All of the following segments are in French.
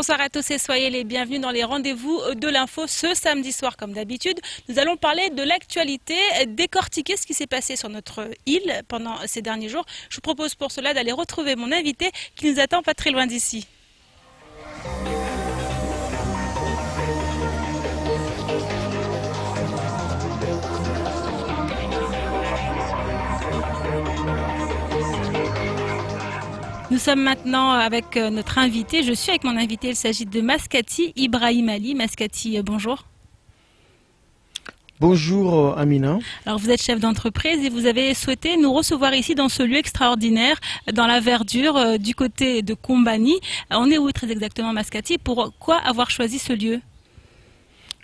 Bonsoir à tous et soyez les bienvenus dans les rendez-vous de l'info ce samedi soir comme d'habitude. Nous allons parler de l'actualité, décortiquer ce qui s'est passé sur notre île pendant ces derniers jours. Je vous propose pour cela d'aller retrouver mon invité qui nous attend pas très loin d'ici. Nous sommes maintenant avec notre invité. Je suis avec mon invité. Il s'agit de Maskati Ibrahim Ali. Maskati, bonjour. Bonjour Amina. Alors vous êtes chef d'entreprise et vous avez souhaité nous recevoir ici dans ce lieu extraordinaire, dans la verdure, du côté de Kombani. On est où très exactement, Maskati? Pourquoi avoir choisi ce lieu?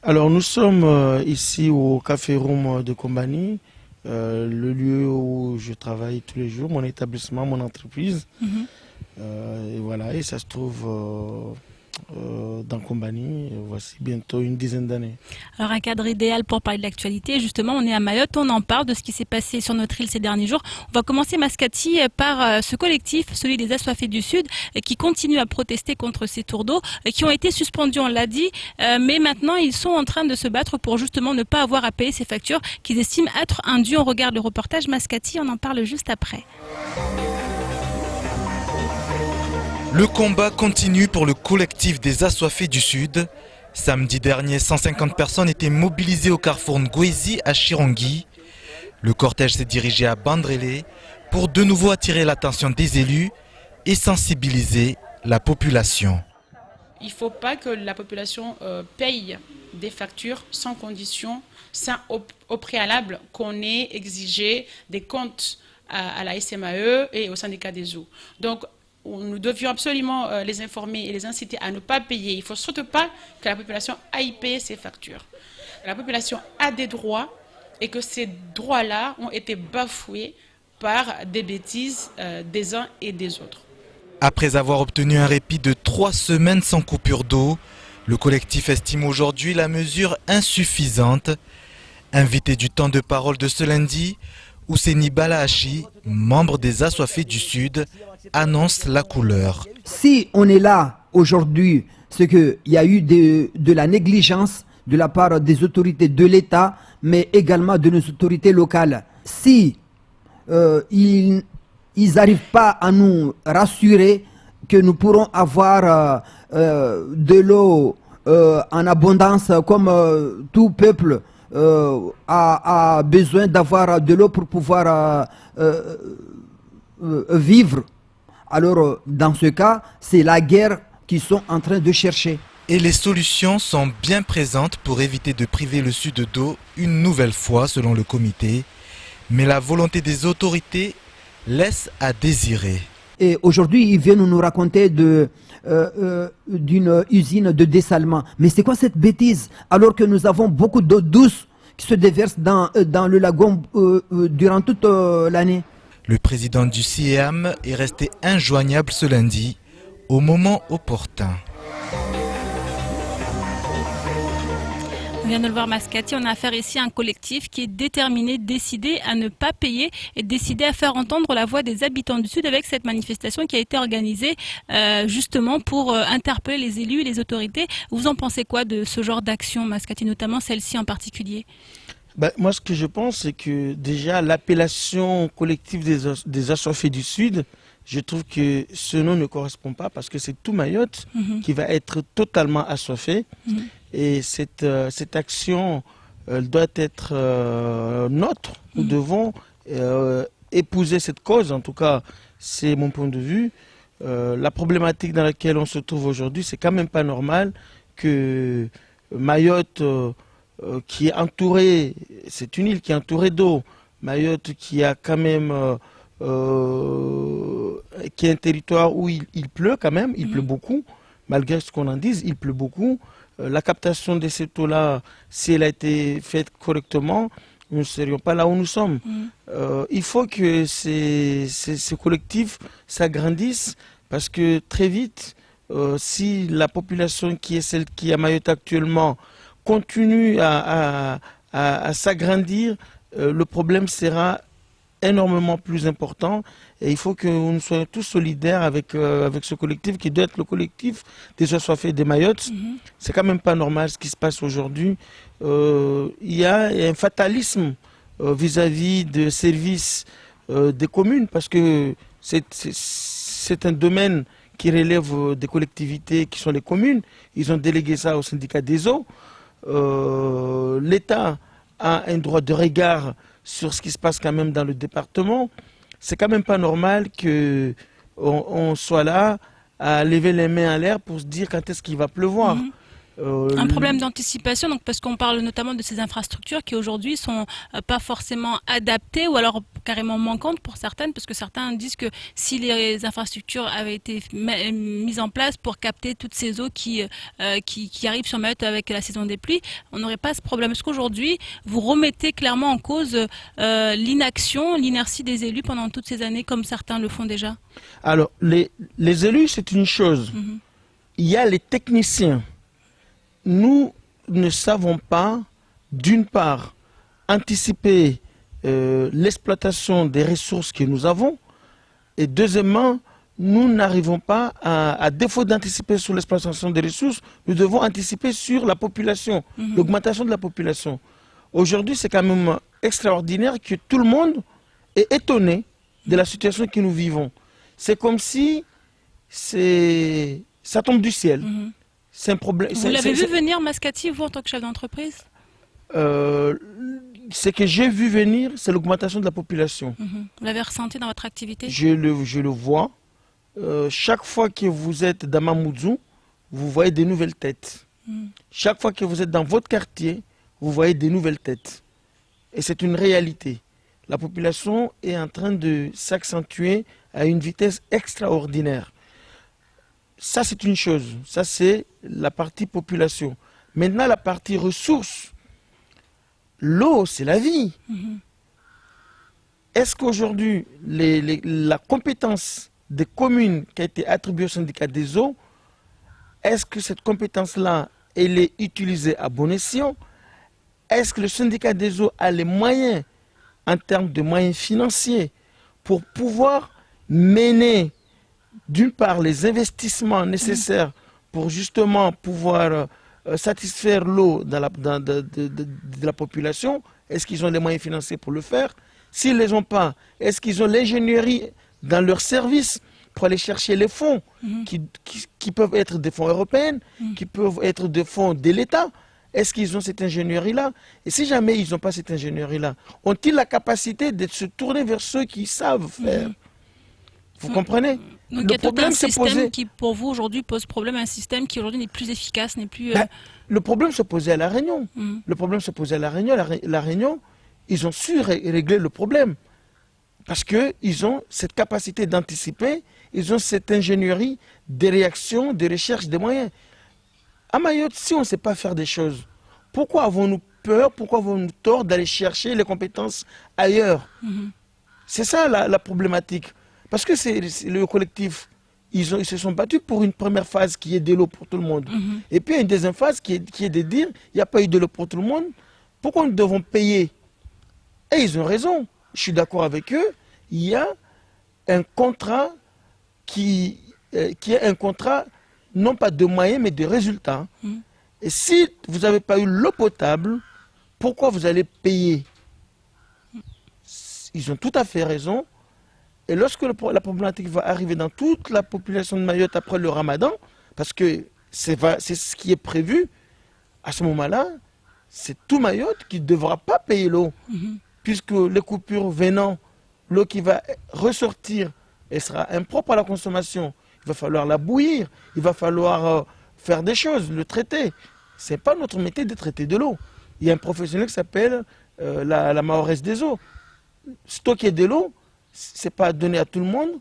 Alors nous sommes ici au Café Room de Kombani, le lieu où je travaille tous les jours, mon établissement, mon entreprise. Et voilà, et ça se trouve dans Kombani, voici bientôt une dizaine d'années. Alors un cadre idéal pour parler de l'actualité, justement on est à Mayotte, on en parle de ce qui s'est passé sur notre île ces derniers jours. On va commencer, Maskati, par ce collectif, celui des Assoiffés du Sud, qui continue à protester contre ces tours d'eau, qui ont été suspendus, on l'a dit, mais maintenant ils sont en train de se battre pour justement ne pas avoir à payer ces factures qu'ils estiment être indues. On regarde le reportage, Maskati, on en parle juste après. Le combat continue pour le collectif des Assoiffés du Sud. Samedi dernier, 150 personnes étaient mobilisées au carrefour Ngwezi à Chirongui. Le cortège s'est dirigé à Bandrélé pour de nouveau attirer l'attention des élus et sensibiliser la population. Il ne faut pas que la population paye des factures sans condition, sans au préalable qu'on ait exigé des comptes à la SMAE et au syndicat des eaux. Donc, nous devions absolument les informer et les inciter à ne pas payer. Il ne faut surtout pas que la population aille payer ses factures. La population a des droits et que ces droits-là ont été bafoués par des bêtises des uns et des autres. Après avoir obtenu un répit de 3 semaines sans coupure d'eau, le collectif estime aujourd'hui la mesure insuffisante. Invité du temps de parole de ce lundi, Ouseni Balahachi, membre des Assoiffés du Sud, annonce la couleur. Si on est là aujourd'hui, c'est qu'il y a eu de la négligence de la part des autorités de l'État, mais également de nos autorités locales. Si ils n'arrivent pas à nous rassurer que nous pourrons avoir de l'eau en abondance comme tout peuple a besoin d'avoir de l'eau pour pouvoir vivre. Alors, dans ce cas, c'est la guerre qu'ils sont en train de chercher. Et les solutions sont bien présentes pour éviter de priver le Sud d'eau une nouvelle fois, selon le comité. Mais la volonté des autorités laisse à désirer. Et aujourd'hui, ils viennent nous raconter d'une usine de dessalement. Mais c'est quoi cette bêtise? Alors que nous avons beaucoup d'eau douce qui se déverse dans le lagon durant toute l'année. Le président du CIEAM est resté injoignable ce lundi, au moment opportun. On vient de le voir, Maskati, on a affaire ici à un collectif qui est déterminé, décidé à ne pas payer et décidé à faire entendre la voix des habitants du Sud avec cette manifestation qui a été organisée justement pour interpeller les élus et les autorités. Vous en pensez quoi de ce genre d'action, Maskati, notamment celle-ci en particulier? Moi, ce que je pense, c'est que déjà l'appellation collective des Assoiffés du Sud, je trouve que ce nom ne correspond pas parce que c'est tout Mayotte qui va être totalement assoiffé. Et cette action doit être nôtre. Nous devons épouser cette cause, en tout cas, c'est mon point de vue. La problématique dans laquelle on se trouve aujourd'hui, c'est quand même pas normal que Mayotte... qui est entourée, c'est une île qui est entourée d'eau. Mayotte qui a quand même, qui est un territoire où il pleut quand même, il pleut beaucoup, malgré ce qu'on en dise, il pleut beaucoup. La captation de cette eau-là, si elle a été faite correctement, nous ne serions pas là où nous sommes. Il faut que ces collectifs s'agrandissent parce que très vite, si la population qui est celle qui est à Mayotte actuellement continue à s'agrandir, le problème sera énormément plus important et il faut que nous soyons tous solidaires avec, avec ce collectif qui doit être le collectif des assoiffés des Mayotte. C'est quand même pas normal ce qui se passe aujourd'hui. Il y a un fatalisme vis-à-vis des services des communes parce que c'est un domaine qui relève des collectivités qui sont les communes. Ils ont délégué ça au syndicat des eaux. L'État a un droit de regard sur ce qui se passe quand même dans le département. C'est quand même pas normal que on soit là à lever les mains en l'air pour se dire quand est-ce qu'il va pleuvoir. Un problème d'anticipation, donc parce qu'on parle notamment de ces infrastructures qui aujourd'hui sont pas forcément adaptées ou alors carrément manquantes pour certaines, parce que certains disent que si les infrastructures avaient été mises en place pour capter toutes ces eaux qui arrivent sur Mayotte avec la saison des pluies, on n'aurait pas ce problème. Est-ce qu'aujourd'hui vous remettez clairement en cause l'inaction, l'inertie des élus pendant toutes ces années comme certains le font déjà? Alors les élus c'est une chose, il y a les techniciens. Nous ne savons pas, d'une part, anticiper l'exploitation des ressources que nous avons, et deuxièmement, nous n'arrivons pas, à défaut d'anticiper sur l'exploitation des ressources, nous devons anticiper sur la population, l'augmentation de la population. Aujourd'hui, c'est quand même extraordinaire que tout le monde est étonné de la situation que nous vivons. C'est comme si ça tombe du ciel. C'est un problème. Vous l'avez vu venir, Mascati, vous, en tant que chef d'entreprise? Ce que j'ai vu venir, c'est l'augmentation de la population. Vous l'avez ressenti dans votre activité? Je le vois. Chaque fois que vous êtes dans Mamoudzou, vous voyez des nouvelles têtes. Chaque fois que vous êtes dans votre quartier, vous voyez des nouvelles têtes. Et c'est une réalité. La population est en train de s'accentuer à une vitesse extraordinaire. Ça, c'est une chose. Ça, c'est la partie population. Maintenant, la partie ressources. L'eau, c'est la vie. Est-ce qu'aujourd'hui, la compétence des communes qui a été attribuée au syndicat des eaux, est-ce que cette compétence-là, elle est utilisée à bon escient? Est-ce que le syndicat des eaux a les moyens, en termes de moyens financiers, pour pouvoir mener d'une part les investissements nécessaires pour justement pouvoir satisfaire l'eau de la population? Est-ce qu'ils ont les moyens financiers pour le faire? S'ils ne les ont pas, est-ce qu'ils ont l'ingénierie dans leur service pour aller chercher les fonds qui peuvent être des fonds européens, qui peuvent être des fonds de l'État? Est-ce qu'ils ont cette ingénierie-là? Et si jamais ils n'ont pas cette ingénierie-là, ont-ils la capacité de se tourner vers ceux qui savent faire? Vous comprenez? Donc il y a tout un système qui, pour vous, aujourd'hui, pose problème, un système qui, aujourd'hui, n'est plus efficace, n'est plus... Le problème se posait à La Réunion. Le problème se posait à La Réunion. La Réunion, ils ont su régler le problème. Parce qu'ils ont cette capacité d'anticiper, ils ont cette ingénierie des réactions, des recherches, des moyens. À Mayotte, si on ne sait pas faire des choses, pourquoi avons-nous peur, pourquoi avons-nous tort d'aller chercher les compétences ailleurs? C'est ça la problématique. Parce que c'est le collectif, ils se sont battus pour une première phase qui est de l'eau pour tout le monde. Et puis une deuxième phase qui est de dire, il n'y a pas eu de l'eau pour tout le monde, pourquoi nous devons payer? Et ils ont raison, je suis d'accord avec eux, il y a un contrat qui est un contrat, non pas de moyens, mais de résultats. Et si vous n'avez pas eu l'eau potable, pourquoi vous allez payer? Ils ont tout à fait raison. Et lorsque la problématique va arriver dans toute la population de Mayotte après le ramadan, parce que c'est ce qui est prévu, à ce moment-là, c'est tout Mayotte qui ne devra pas payer l'eau. Puisque les coupures venant, l'eau qui va ressortir, elle sera impropre à la consommation. Il va falloir la bouillir, il va falloir faire des choses, le traiter. Ce n'est pas notre métier de traiter de l'eau. Il y a un professionnel qui s'appelle la mahoresse des eaux. Stocker de l'eau, ce n'est pas donné à tout le monde,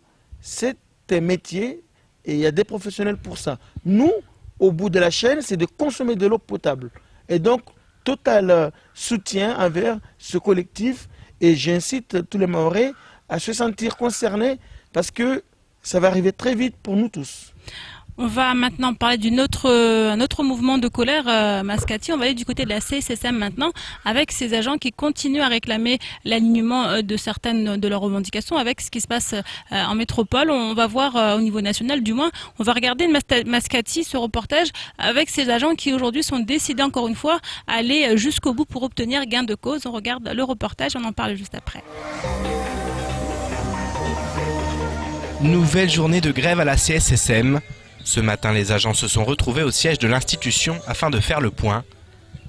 c'est un métier et il y a des professionnels pour ça. Nous, au bout de la chaîne, c'est de consommer de l'eau potable. Et donc, total soutien envers ce collectif et j'incite tous les Mahorais à se sentir concernés parce que ça va arriver très vite pour nous tous. On va maintenant parler un autre mouvement de colère, Mascati. On va aller du côté de la CSSM maintenant, avec ces agents qui continuent à réclamer l'alignement de certaines de leurs revendications avec ce qui se passe en métropole. On va voir au niveau national, du moins, on va regarder Mascati, ce reportage, avec ces agents qui aujourd'hui sont décidés encore une fois à aller jusqu'au bout pour obtenir gain de cause. On regarde le reportage, on en parle juste après. Nouvelle journée de grève à la CSSM. Ce matin, les agents se sont retrouvés au siège de l'institution afin de faire le point.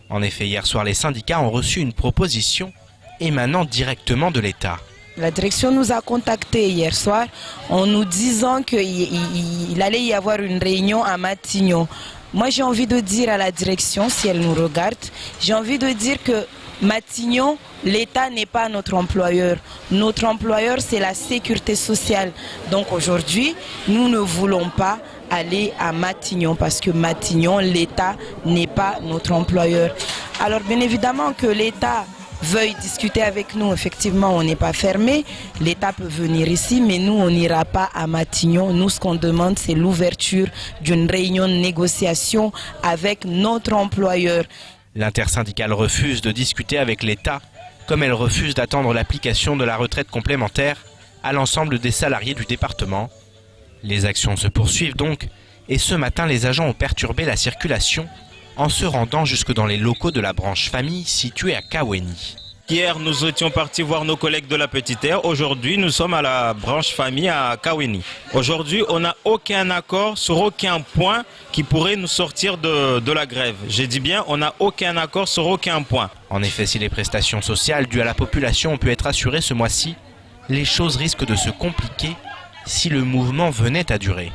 En effet, hier soir, les syndicats ont reçu une proposition émanant directement de l'État. La direction nous a contactés hier soir en nous disant qu'il allait y avoir une réunion à Matignon. Moi, j'ai envie de dire à la direction, si elle nous regarde, j'ai envie de dire que Matignon, l'État n'est pas notre employeur. Notre employeur, c'est la sécurité sociale. Donc aujourd'hui, nous ne voulons pas aller à Matignon parce que Matignon, l'État n'est pas notre employeur. Alors bien évidemment que l'État veuille discuter avec nous, effectivement on n'est pas fermé, l'État peut venir ici, mais nous on n'ira pas à Matignon. Nous ce qu'on demande c'est l'ouverture d'une réunion de négociation avec notre employeur. L'intersyndicale refuse de discuter avec l'État, comme elle refuse d'attendre l'application de la retraite complémentaire à l'ensemble des salariés du département. Les actions se poursuivent donc, et ce matin les agents ont perturbé la circulation en se rendant jusque dans les locaux de la branche famille située à Kaweni. Hier, nous étions partis voir nos collègues de la Petite Terre. Aujourd'hui, nous sommes à la branche famille à Kaweni. Aujourd'hui, on n'a aucun accord sur aucun point qui pourrait nous sortir de la grève. J'ai dit bien, on n'a aucun accord sur aucun point. En effet, si les prestations sociales dues à la population ont pu être assurées ce mois-ci, les choses risquent de se compliquer si le mouvement venait à durer.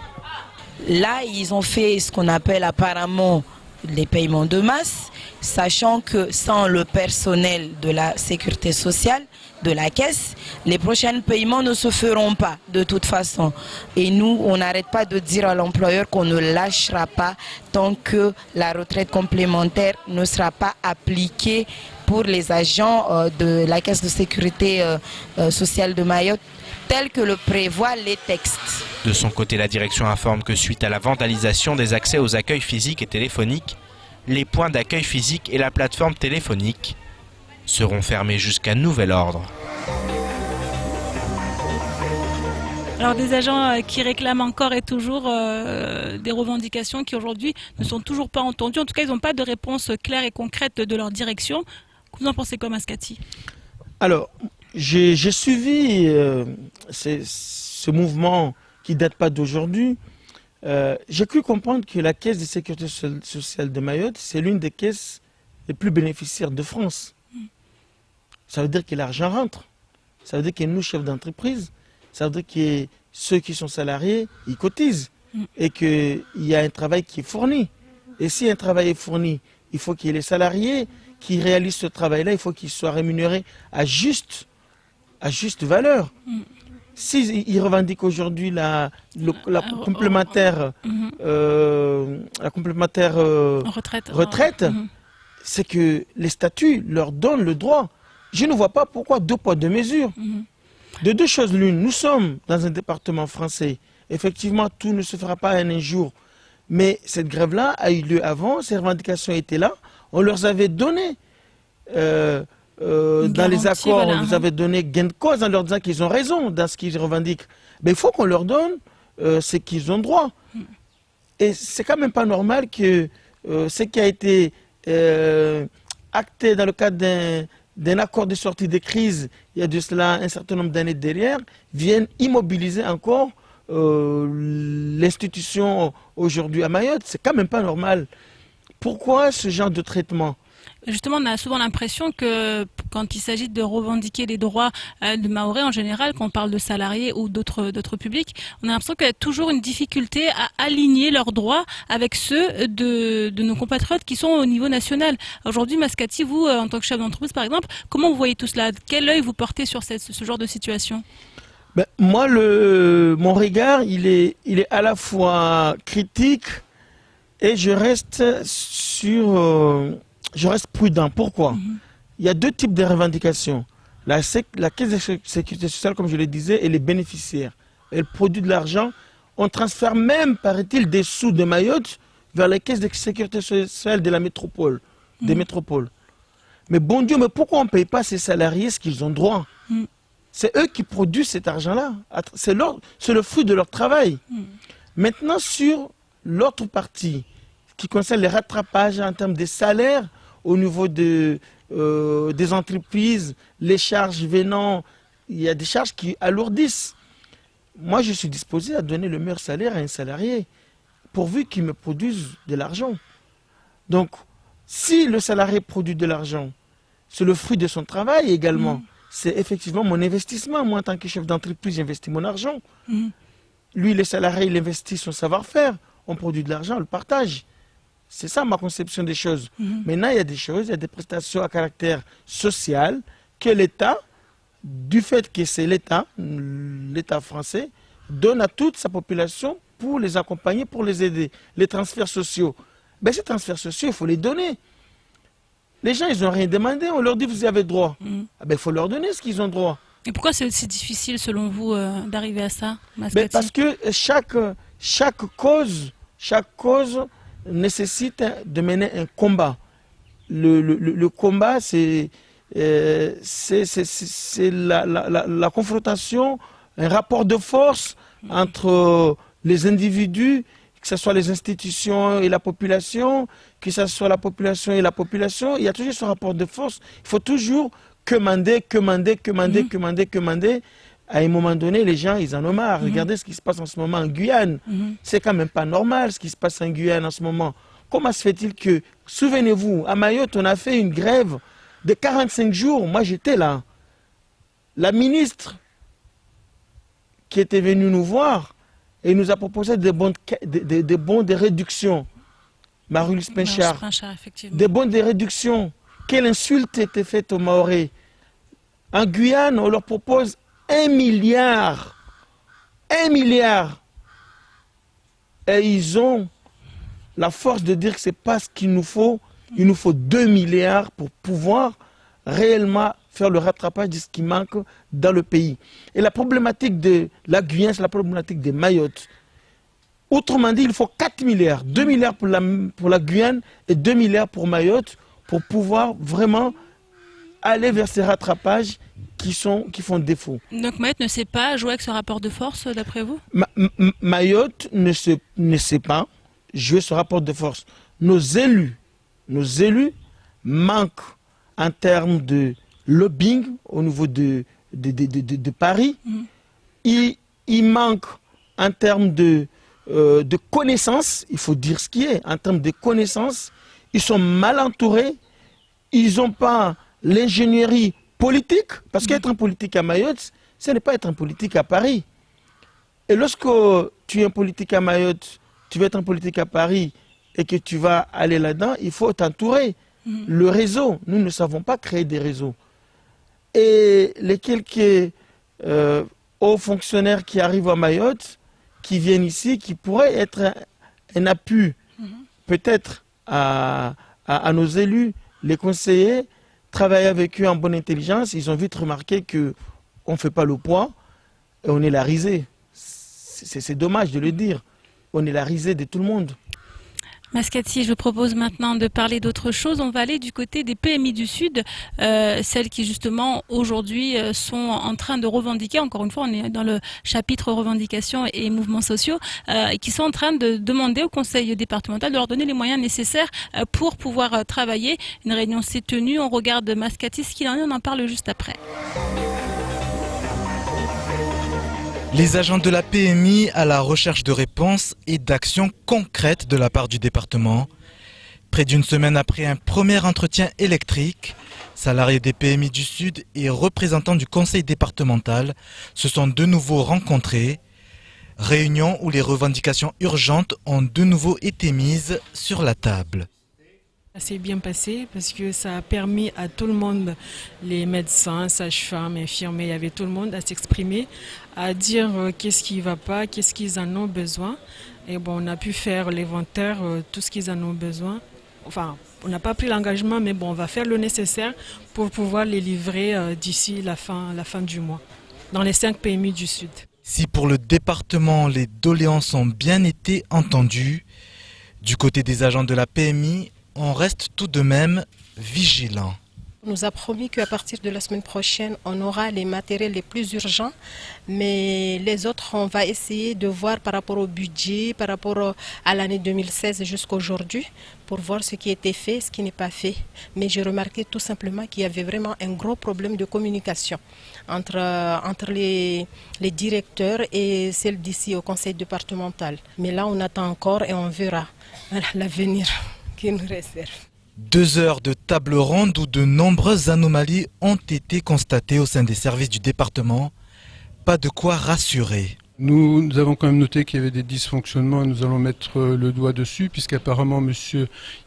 Là, ils ont fait ce qu'on appelle apparemment les paiements de masse, sachant que sans le personnel de la sécurité sociale, de la caisse, les prochains paiements ne se feront pas de toute façon. Et nous, on n'arrête pas de dire à l'employeur qu'on ne lâchera pas tant que la retraite complémentaire ne sera pas appliquée pour les agents de la caisse de sécurité sociale de Mayotte, tel que le prévoient les textes. De son côté, la direction informe que suite à la vandalisation des accès aux accueils physiques et téléphoniques, les points d'accueil physique et la plateforme téléphonique seront fermés jusqu'à nouvel ordre. Alors des agents qui réclament encore et toujours des revendications qui aujourd'hui ne sont toujours pas entendues. En tout cas, ils n'ont pas de réponse claire et concrète de leur direction. Vous en pensez quoi, Mascati? Alors, j'ai suivi ce mouvement qui ne date pas d'aujourd'hui. J'ai cru comprendre que la Caisse de sécurité sociale de Mayotte, c'est l'une des caisses les plus bénéficiaires de France. Ça veut dire que l'argent rentre. Ça veut dire que nous, chefs d'entreprise, ça veut dire que ceux qui sont salariés, ils cotisent. Et qu'il y a un travail qui est fourni. Et si un travail est fourni, il faut qu'il y ait les salariés qui réalisent ce travail-là, il faut qu'ils soient rémunérés à juste valeur. S'ils revendiquent aujourd'hui la complémentaire, retraite, c'est que les statuts leur donnent le droit. Je ne vois pas pourquoi deux poids, deux mesures. De deux choses l'une, nous sommes dans un département français. Effectivement, tout ne se fera pas en un jour. Mais cette grève-là a eu lieu avant, ces revendications étaient là. On leur avait donné, dans les accords, on leur avait donné gain de cause en leur disant qu'ils ont raison dans ce qu'ils revendiquent. Mais il faut qu'on leur donne ce qu'ils ont droit. Et c'est quand même pas normal que ce qui a été acté dans le cadre d'un accord de sortie de crise, il y a de cela un certain nombre d'années derrière, vienne immobiliser encore l'institution aujourd'hui à Mayotte. C'est quand même pas normal. Pourquoi ce genre de traitement? Justement, on a souvent l'impression que quand il s'agit de revendiquer les droits de Mahorais en général, quand on parle de salariés ou d'autres publics, on a l'impression qu'il y a toujours une difficulté à aligner leurs droits avec ceux de nos compatriotes qui sont au niveau national. Aujourd'hui, Mascati, vous, en tant que chef d'entreprise par exemple, comment vous voyez tout cela? Quel œil vous portez sur ce genre de situation? Moi, mon regard, il est à la fois critique et je reste prudent. Pourquoi? Il y a deux types de revendications. La Caisse de sécurité sociale, comme je le disais, elle est bénéficiaire. Elle produit de l'argent On transfère même, paraît-il, des sous de Mayotte vers les caisses de sécurité sociale de la métropole, des métropoles. Mais bon Dieu, mais pourquoi on ne paye pas ces salariés ce qu'ils ont droit? C'est eux qui produisent cet argent-là. C'est le fruit de leur travail. Maintenant, sur l'autre partie, qui concerne les rattrapages en termes de salaires au niveau des entreprises, les charges venant, il y a des charges qui alourdissent. Moi, je suis disposé à donner le meilleur salaire à un salarié, pourvu qu'il me produise de l'argent. Donc, si le salarié produit de l'argent, c'est le fruit de son travail également. C'est effectivement mon investissement. Moi, en tant que chef d'entreprise, j'investis mon argent. Lui, le salarié, il investit son savoir-faire. On produit de l'argent, on le partage. C'est ça ma conception des choses. Maintenant, il y a des choses, il y a des prestations à caractère social que l'État, du fait que c'est l'État français, donne à toute sa population pour les accompagner, pour les aider. Les transferts sociaux. Ben, ces transferts sociaux, il faut les donner. Les gens, ils n'ont rien demandé, on leur dit vous avez droit. Ah ben, il faut leur donner ce qu'ils ont droit. Et pourquoi c'est aussi difficile, selon vous, d'arriver à ça, Ben, parce que chaque cause nécessite de mener un combat. Le combat, c'est la confrontation, un rapport de force entre les individus, que ce soit les institutions et la population, que ce soit la population et la population. Il y a toujours ce rapport de force. Il faut toujours commander. À un moment donné, les gens, ils en ont marre. Regardez ce qui se passe en ce moment en Guyane. C'est quand même pas normal ce qui se passe en Guyane en ce moment. Comment se fait-il que, souvenez-vous, à Mayotte, on a fait une grève de 45 jours. Moi, j'étais là. La ministre qui était venue nous voir et nous a proposé des bons de réduction. Marie-Louise Pinchard. Des bons de réduction. Quelle insulte était faite aux Mahorais. En Guyane, on leur propose 1 milliard. 1 milliard. Et ils ont la force de dire que ce n'est pas ce qu'il nous faut. Il nous faut 2 milliards pour pouvoir réellement faire le rattrapage de ce qui manque dans le pays. Et la problématique de la Guyane, c'est la problématique de Mayotte. Autrement dit, il faut 4 milliards. 2 milliards pour la Guyane et 2 milliards pour Mayotte pour pouvoir vraiment aller vers ces rattrapages qui font défaut. Donc Mayotte ne sait pas jouer avec ce rapport de force, d'après vous? Mayotte ne sait pas jouer ce rapport de force. Nos élus manquent en termes de lobbying au niveau de Paris. Il manque en termes de connaissances, il faut dire ce qui est, en termes de connaissances, ils sont mal entourés, ils n'ont pas l'ingénierie politique, parce qu'être un politique à Mayotte, ce n'est pas être un politique à Paris. Et lorsque tu es un politique à Mayotte, tu veux être un politique à Paris et que tu vas aller là-dedans, il faut t'entourer. Le réseau, nous ne savons pas créer des réseaux. Et les quelques hauts fonctionnaires qui arrivent à Mayotte, qui viennent ici, qui pourraient être un appui peut-être à nos élus, les conseillers, travailler avec eux en bonne intelligence, ils ont vite remarqué qu'on ne fait pas le poids et on est la risée. C'est dommage de le dire. On est la risée de tout le monde. Mascati, je vous propose maintenant de parler d'autre chose. On va aller du côté des PMI du Sud, celles qui justement aujourd'hui sont en train de revendiquer, encore une fois on est dans le chapitre revendications et mouvements sociaux, qui sont en train de demander au conseil départemental de leur donner les moyens nécessaires pour pouvoir travailler. Une réunion s'est tenue, on regarde Mascati, ce qu'il en est, on en parle juste après. Les agents de la PMI à la recherche de réponses et d'actions concrètes de la part du département. Près d'une semaine après un premier entretien électrique, salariés des PMI du Sud et représentants du conseil départemental se sont de nouveau rencontrés. Réunion où les revendications urgentes ont de nouveau été mises sur la table. Ça s'est bien passé parce que ça a permis à tout le monde, les médecins, sages-femmes, infirmiers, il y avait tout le monde à s'exprimer, à dire qu'est-ce qui ne va pas, qu'est-ce qu'ils en ont besoin. Et bon, on a pu faire l'inventaire, tout ce qu'ils en ont besoin. Enfin, on n'a pas pris l'engagement, mais bon, on va faire le nécessaire pour pouvoir les livrer d'ici la fin du mois, dans les 5 PMI du Sud. Si pour le département, les doléances ont bien été entendues, du côté des agents de la PMI, on reste tout de même vigilant. On nous a promis qu'à partir de la semaine prochaine, on aura les matériels les plus urgents, mais les autres, on va essayer de voir par rapport au budget, par rapport à l'année 2016 jusqu'à aujourd'hui, pour voir ce qui a été fait, ce qui n'est pas fait. Mais j'ai remarqué tout simplement qu'il y avait vraiment un gros problème de communication entre les directeurs et celles d'ici au conseil départemental. Mais là, on attend encore et on verra l'avenir qui nous réserve. 2 heures de table ronde où de nombreuses anomalies ont été constatées au sein des services du département. Pas de quoi rassurer. Nous avons quand même noté qu'il y avait des dysfonctionnements et nous allons mettre le doigt dessus puisqu'apparemment M.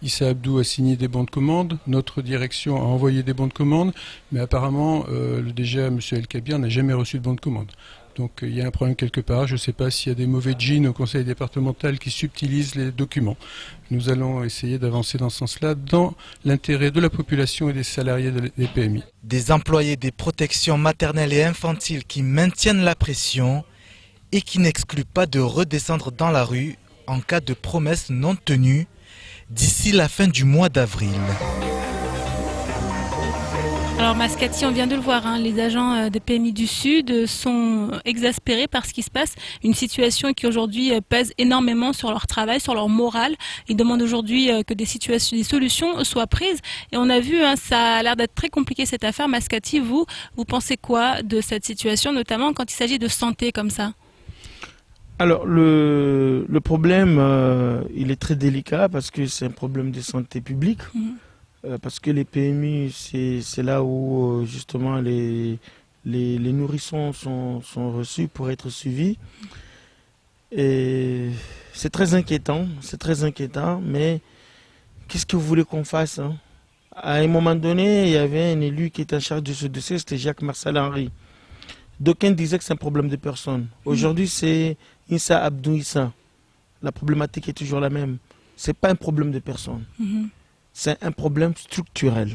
Issa Abdou a signé des bons de commande, notre direction a envoyé des bons de commande, mais apparemment le DGA M. El Kabir n'a jamais reçu de bons de commande. Donc il y a un problème quelque part, je ne sais pas s'il y a des mauvais djinns au conseil départemental qui subtilisent les documents. Nous allons essayer d'avancer dans ce sens-là, dans l'intérêt de la population et des salariés des PMI. Des employés des protections maternelles et infantiles qui maintiennent la pression et qui n'excluent pas de redescendre dans la rue en cas de promesses non tenues d'ici la fin du mois d'avril. Alors Mascati, on vient de le voir, les agents des PMI du Sud sont exaspérés par ce qui se passe. Une situation qui aujourd'hui pèse énormément sur leur travail, sur leur morale. Ils demandent aujourd'hui que des solutions soient prises. Et on a vu, ça a l'air d'être très compliqué cette affaire. Mascati, vous pensez quoi de cette situation, notamment quand il s'agit de santé comme ça ? Alors le problème, il est très délicat parce que c'est un problème de santé publique. Parce que les PMI, c'est là où justement les nourrissons sont reçus pour être suivis. Et c'est très inquiétant, mais qu'est-ce que vous voulez qu'on fasse, À un moment donné, il y avait un élu qui était en charge de ce dossier, c'était Jacques Marcel Henry. D'aucuns disaient que c'est un problème de personne. Aujourd'hui, c'est Issa Abdou Issa. La problématique est toujours la même. Ce n'est pas un problème de personne. C'est un problème structurel.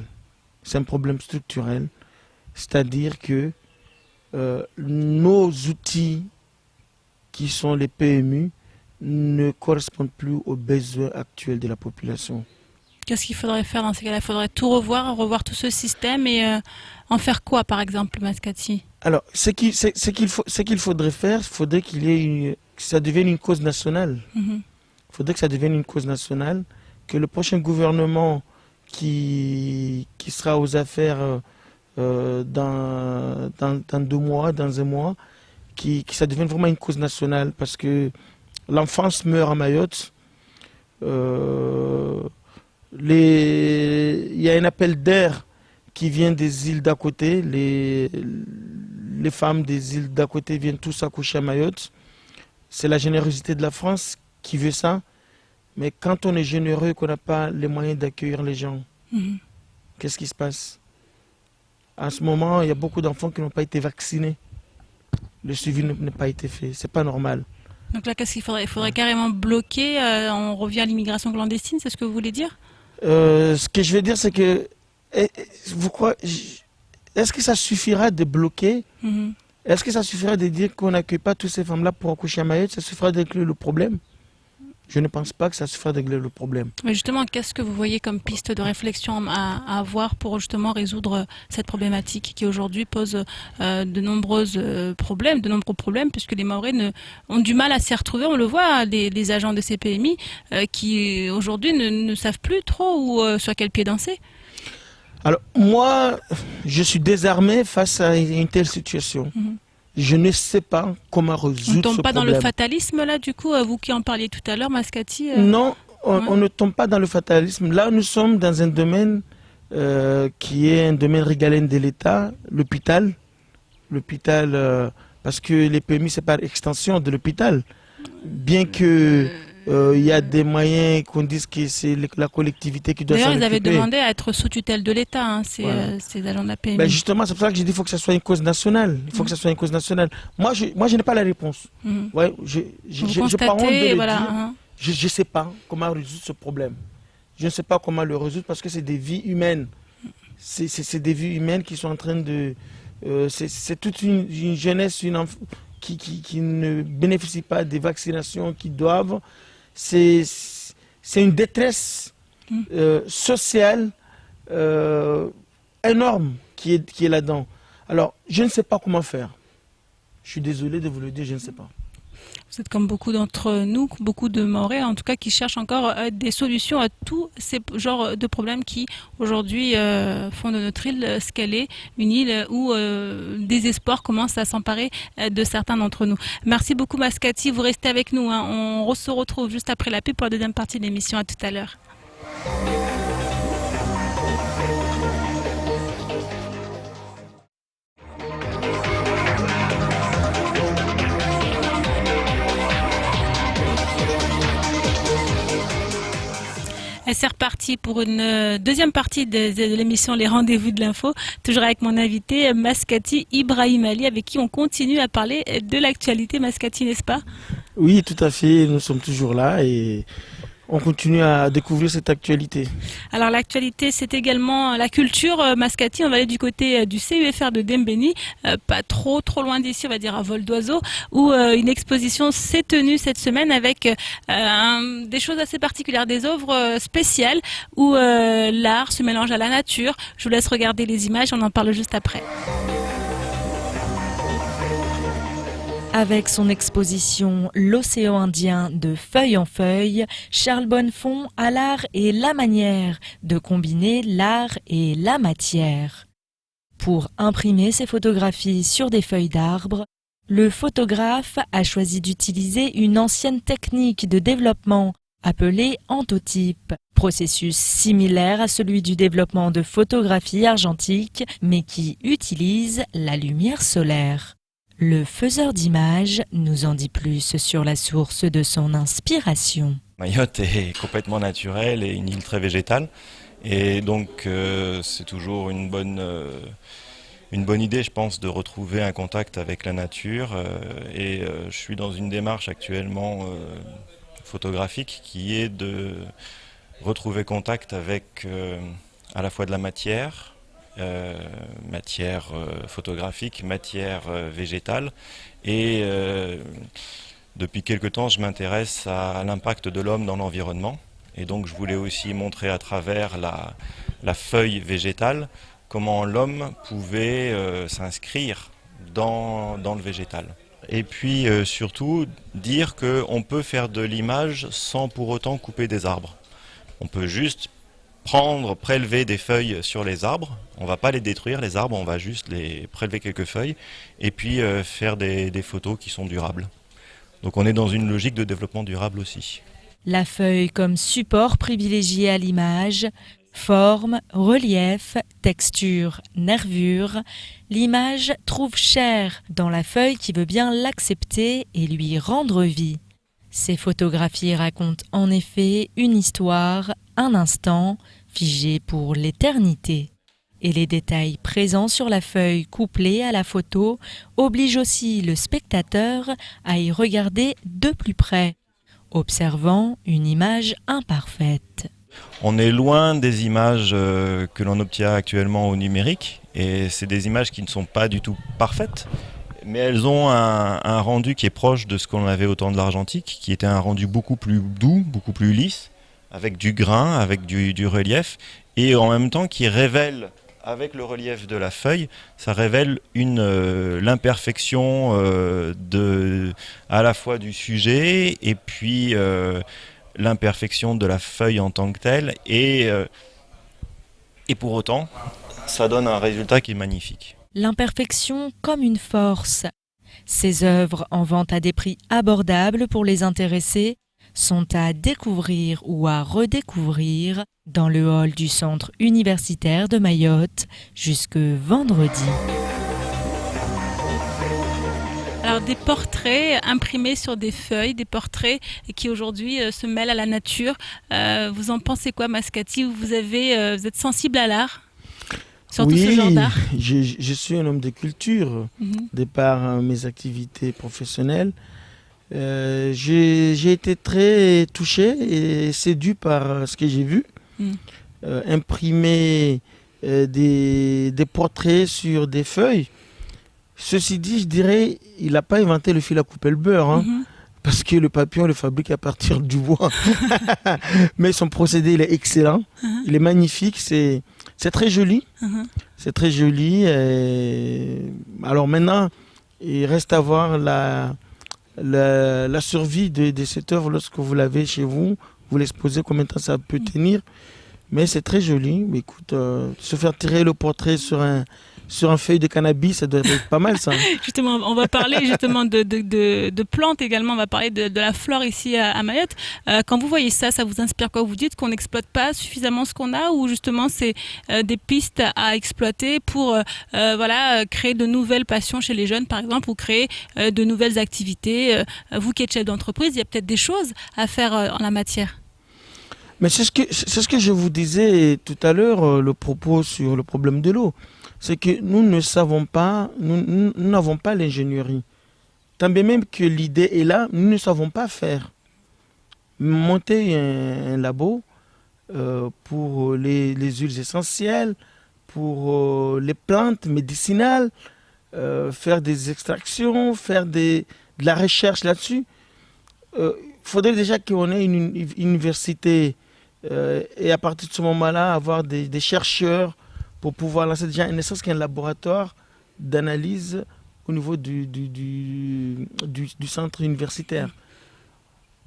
C'est-à-dire que nos outils, qui sont les PMU, ne correspondent plus aux besoins actuels de la population. Qu'est-ce qu'il faudrait faire dans ces cas-là ? Il faudrait tout revoir tout ce système et en faire quoi, par exemple, Mascati ? Alors, ce qu'il faudrait faire, il faudrait que ça devienne une cause nationale. Il faudrait que ça devienne une cause nationale, que le prochain gouvernement qui sera aux affaires dans 2 mois, dans 1 mois, que ça devienne vraiment une cause nationale, parce que l'enfance meurt à Mayotte. Il y a un appel d'air qui vient des îles d'à côté. Les femmes des îles d'à côté viennent tous accoucher à Mayotte. C'est la générosité de la France qui veut ça. Mais quand on est généreux et qu'on n'a pas les moyens d'accueillir les gens, qu'est-ce qui se passe? En ce moment, il y a beaucoup d'enfants qui n'ont pas été vaccinés. Le suivi n'a pas été fait. C'est pas normal. Donc là, qu'est-ce qu'il faudrait ? Il faudrait carrément bloquer. On revient à l'immigration clandestine, c'est ce que vous voulez dire ? Ce que je veux dire, c'est que est-ce que ça suffira de bloquer? Est-ce que ça suffira de dire qu'on n'accueille pas toutes ces femmes-là pour accoucher à Mayotte? Ça suffira de régler le problème? Je ne pense pas que ça suffira de régler le problème. Mais justement, qu'est-ce que vous voyez comme piste de réflexion à avoir pour justement résoudre cette problématique qui aujourd'hui pose de nombreux problèmes, puisque les Mahorais ont du mal à s'y retrouver. On le voit, les agents de ces PMI qui aujourd'hui ne savent plus trop sur quel pied danser. Alors moi, je suis désarmé face à une telle situation. Je ne sais pas comment résoudre ce problème. On ne tombe pas dans le fatalisme là, du coup, vous qui en parliez tout à l'heure, Mascati Non, on ne tombe pas dans le fatalisme. Là, nous sommes dans un domaine qui est un domaine régalien de l'État, l'hôpital. L'hôpital, parce que les PMI, c'est par extension de l'hôpital. Bien que il y a des moyens qu'on dise que c'est la collectivité qui doit s'en occuper. D'ailleurs, ils avaient demandé à être sous tutelle de l'État, ces agents de la PMI. Ben justement, c'est pour ça que j'ai dit qu'il faut que ça soit une cause nationale. Il faut que ça soit une cause nationale. Moi, je n'ai pas la réponse. Ouais, je pas honte de le dire. Je ne sais pas comment résoudre ce problème. Je ne sais pas comment le résoudre parce que c'est des vies humaines. C'est des vies humaines qui sont en train de... c'est toute une jeunesse, qui ne bénéficient pas des vaccinations qu'ils doivent. C'est une détresse sociale énorme qui est là-dedans. Alors, je ne sais pas comment faire. Je suis désolé de vous le dire, je ne sais pas. Vous êtes comme beaucoup d'entre nous, beaucoup de Mahorais, en tout cas, qui cherchent encore des solutions à tous ces genres de problèmes qui, aujourd'hui, font de notre île ce qu'elle est, une île où des espoirs commencent à s'emparer de certains d'entre nous. Merci beaucoup, Mascati. Vous restez avec nous. On se retrouve juste après la pub pour la deuxième partie de l'émission. À tout à l'heure. Et c'est reparti pour une deuxième partie de l'émission Les Rendez-vous de l'Info, toujours avec mon invité Mascati Ibrahim Ali, avec qui on continue à parler de l'actualité. Mascati, n'est-ce pas? Oui, tout à fait, nous sommes toujours là et on continue à découvrir cette actualité. Alors l'actualité, c'est également la culture. Mascati, on va aller du côté du CUFR de Dembéni, pas trop loin d'ici, on va dire à vol d'oiseau, où une exposition s'est tenue cette semaine avec des choses assez particulières, des œuvres spéciales où l'art se mélange à la nature. Je vous laisse regarder les images, on en parle juste après. Avec son exposition L'océan Indien de feuille en feuille, Charles Bonnefond a l'art et la manière de combiner l'art et la matière. Pour imprimer ses photographies sur des feuilles d'arbre, le photographe a choisi d'utiliser une ancienne technique de développement appelée anthotype, processus similaire à celui du développement de photographie argentique, mais qui utilise la lumière solaire. Le faiseur d'images nous en dit plus sur la source de son inspiration. Mayotte est complètement naturelle et une île très végétale. Et donc c'est toujours une bonne idée, je pense, de retrouver un contact avec la nature. Je suis dans une démarche actuellement photographique qui est de retrouver contact avec à la fois de la matière, matière photographique, matière végétale et depuis quelque temps je m'intéresse à l'impact de l'homme dans l'environnement et donc je voulais aussi montrer à travers la feuille végétale comment l'homme pouvait s'inscrire dans le végétal. Et puis surtout dire qu'on peut faire de l'image sans pour autant couper des arbres. On peut juste prélever des feuilles sur les arbres, on ne va pas les détruire les arbres, on va juste les prélever quelques feuilles et puis faire des photos qui sont durables. Donc on est dans une logique de développement durable aussi. La feuille comme support privilégié à l'image, forme, relief, texture, nervure, l'image trouve chair dans la feuille qui veut bien l'accepter et lui rendre vie. Ces photographies racontent en effet une histoire, un instant, figé pour l'éternité. Et les détails présents sur la feuille couplée à la photo obligent aussi le spectateur à y regarder de plus près, observant une image imparfaite. On est loin des images que l'on obtient actuellement au numérique, et c'est des images qui ne sont pas du tout parfaites. Mais elles ont un rendu qui est proche de ce qu'on avait au temps de l'argentique, qui était un rendu beaucoup plus doux, beaucoup plus lisse, avec du grain, avec du relief, et en même temps qui révèle, avec le relief de la feuille, ça révèle l'imperfection à la fois du sujet, et puis l'imperfection de la feuille en tant que telle, et pour autant, ça donne un résultat qui est magnifique. L'imperfection comme une force. Ces œuvres en vente à des prix abordables pour les intéressés sont à découvrir ou à redécouvrir dans le hall du centre universitaire de Mayotte jusque vendredi. Alors des portraits imprimés sur des feuilles, des portraits qui aujourd'hui se mêlent à la nature. Vous en pensez quoi, Mascati? Vous êtes sensible à l'art? Surtout ce genre d'art. Je suis un homme de culture, de par mes activités professionnelles. J'ai été très touché et séduit par ce que j'ai vu. Imprimer des portraits sur des feuilles, Ceci dit, je dirais, il n'a pas inventé le fil à couper le beurre, hein, parce que le papier, on le fabrique à partir du bois. Mais son procédé, il est excellent, il est magnifique, c'est très joli. C'est très joli. Alors maintenant, il reste à voir la survie de cette œuvre lorsque vous l'avez chez vous. Vous l'exposez, combien de temps ça peut tenir. Mais c'est très joli. Mais écoute, se faire tirer le portrait sur un feuille de cannabis, ça doit être pas mal, ça. Justement, on va parler justement de plantes également. On va parler de la flore ici à Mayotte. Quand vous voyez ça, ça vous inspire quoi? Vous dites qu'on n'exploite pas suffisamment ce qu'on a, ou justement c'est des pistes à exploiter pour créer de nouvelles passions chez les jeunes, par exemple, ou créer de nouvelles activités. Vous qui êtes chef d'entreprise, il y a peut-être des choses à faire en la matière. Mais c'est ce que je vous disais tout à l'heure, le propos sur le problème de l'eau. C'est que nous ne savons pas, nous n'avons pas l'ingénierie. Tant bien même que l'idée est là, nous ne savons pas faire. Monter un labo pour les huiles essentielles, pour les plantes médicinales, faire des extractions, faire de la recherche là-dessus. Il faudrait déjà qu'on ait une université et à partir de ce moment-là, avoir des chercheurs pour pouvoir lancer déjà ne serait-ce qu'un laboratoire d'analyse au niveau du centre universitaire.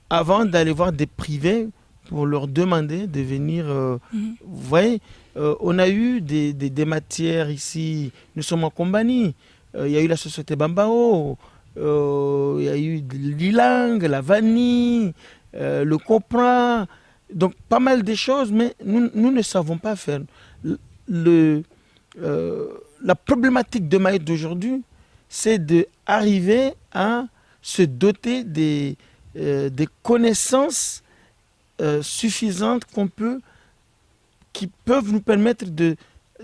Avant d'aller voir des privés pour leur demander de venir. Vous voyez, on a eu des matières ici. Nous sommes en Kombani. Il y a eu la société Bambao. Il y a eu l'ilang, la vanille, le copra. Donc pas mal de choses, mais nous ne savons pas faire. La problématique de Mayotte d'aujourd'hui, c'est d'arriver à se doter des connaissances suffisantes qui peuvent nous permettre de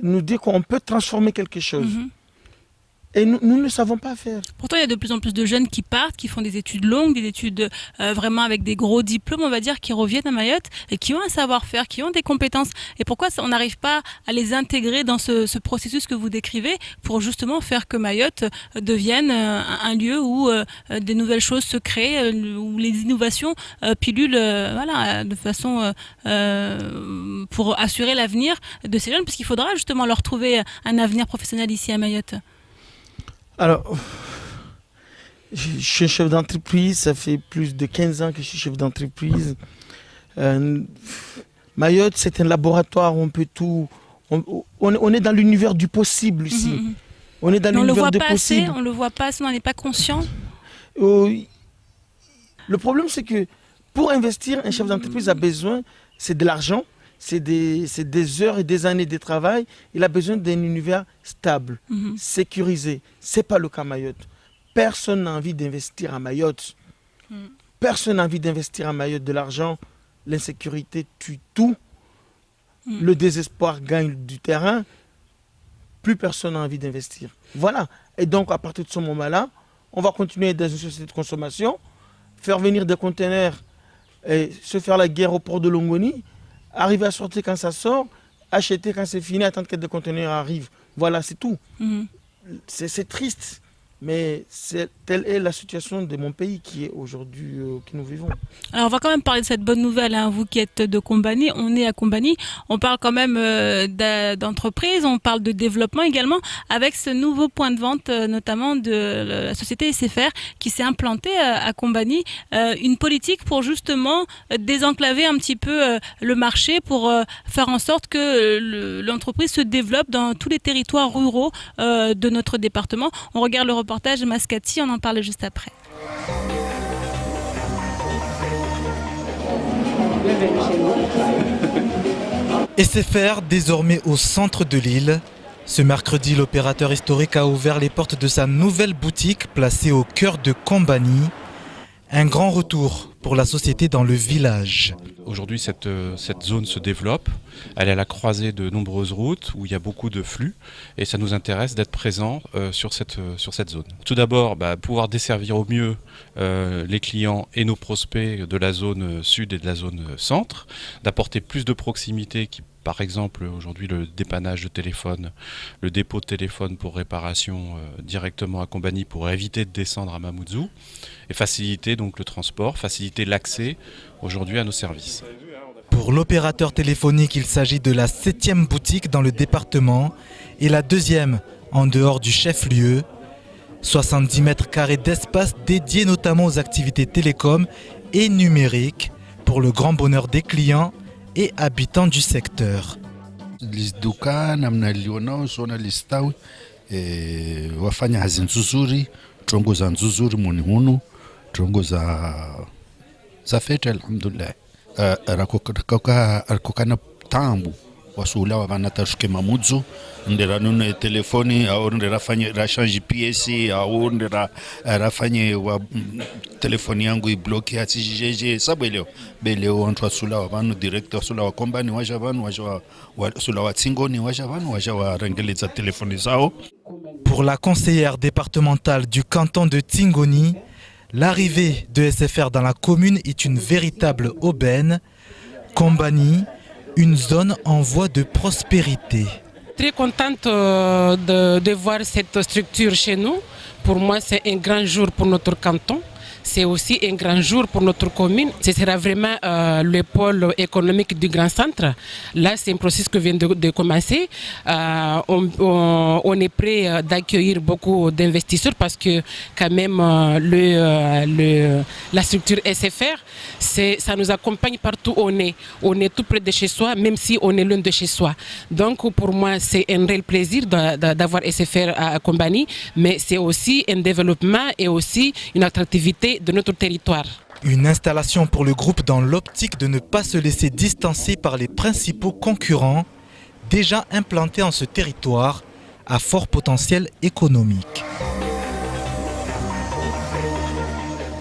nous dire qu'on peut transformer quelque chose. Et nous ne savons pas faire. Pourtant, il y a de plus en plus de jeunes qui partent, qui font des études longues, des études vraiment avec des gros diplômes, on va dire, qui reviennent à Mayotte et qui ont un savoir-faire, qui ont des compétences. Et pourquoi on n'arrive pas à les intégrer dans ce processus que vous décrivez pour justement faire que Mayotte devienne un lieu où des nouvelles choses se créent, où les innovations pilulent de façon pour assurer l'avenir de ces jeunes, puisqu'il faudra justement leur trouver un avenir professionnel ici à Mayotte. Alors, je suis chef d'entreprise, ça fait plus de 15 ans que je suis chef d'entreprise. Mayotte, c'est un laboratoire où on peut tout... On est dans l'univers du possible ici. On est dans l'univers du possible. On ne le voit pas assez, on n'en est pas conscient. Le problème, c'est que pour investir, un chef d'entreprise a besoin, c'est de l'argent, c'est des heures et des années de travail. Il a besoin d'un univers stable, sécurisé. Ce n'est pas le cas à Mayotte. Personne n'a envie d'investir à Mayotte. Personne n'a envie d'investir à Mayotte de l'argent. L'insécurité tue tout. Le désespoir gagne du terrain. Plus personne n'a envie d'investir. Voilà. Et donc, à partir de ce moment-là, on va continuer dans une société de consommation, faire venir des conteneurs et se faire la guerre au port de Longoni, arriver à sortir quand ça sort, acheter quand c'est fini, attendre que des conteneurs arrivent. Voilà, c'est tout. C'est triste, mais telle est la situation de mon pays qui est aujourd'hui, que nous vivons. Alors on va quand même parler de cette bonne nouvelle, hein. Vous qui êtes de Kombani, on est à Kombani, on parle quand même d'entreprise, on parle de développement également, avec ce nouveau point de vente, notamment de la société SFR qui s'est implantée à Kombani, une politique pour justement désenclaver un petit peu le marché, pour faire en sorte que l'entreprise se développe dans tous les territoires ruraux de notre département. On regarde le reportage Mascati, on en parle juste après. SFR, désormais au centre de l'île. Ce mercredi, l'opérateur historique a ouvert les portes de sa nouvelle boutique placée au cœur de Kombani. Un grand retour pour la société dans le village. Aujourd'hui, cette zone se développe. Elle est à la croisée de nombreuses routes où il y a beaucoup de flux et ça nous intéresse d'être présent sur cette zone. Tout d'abord, pouvoir desservir au mieux les clients et nos prospects de la zone sud et de la zone centre, d'apporter plus de proximité qui Par exemple, aujourd'hui, le dépannage de téléphone, le dépôt de téléphone pour réparation directement à Combani pour éviter de descendre à Mamoudzou et faciliter donc le transport, faciliter l'accès aujourd'hui à nos services. Pour l'opérateur téléphonique, il s'agit de la 7e boutique dans le département et la 2e en dehors du chef-lieu. 70 mètres carrés d'espace dédiés notamment aux activités télécom et numériques pour le grand bonheur des clients et habitants du secteur. wasula wavanataruke mamudzo ndera nune telefoni au ndera fanye rashanji PS au ndera rafanye wa telefoni yangu ibloki hatijeje sabeleo beleo wantu wasula wavanu director wasula wa Combani waja vanu waja wasula wa Tsingoni waja vanu waja wa rengeleza telefoni zao. Pour la conseillère départementale du canton de Tsingoni, l'arrivée de SFR dans la commune est une véritable aubaine. Combani, une zone en voie de prospérité. Très contente de voir cette structure chez nous. Pour moi, c'est un grand jour pour notre canton. C'est aussi un grand jour pour notre commune. Ce sera vraiment le pôle économique du Grand Centre. Là, c'est un processus qui vient de commencer. On est prêt d'accueillir beaucoup d'investisseurs parce que quand même la structure SFR, ça nous accompagne partout où on est. On est tout près de chez soi, même si on est loin de chez soi. Donc pour moi, c'est un réel plaisir d'avoir SFR à Combani, mais c'est aussi un développement et aussi une attractivité de notre territoire. Une installation pour le groupe dans l'optique de ne pas se laisser distancer par les principaux concurrents déjà implantés en ce territoire à fort potentiel économique.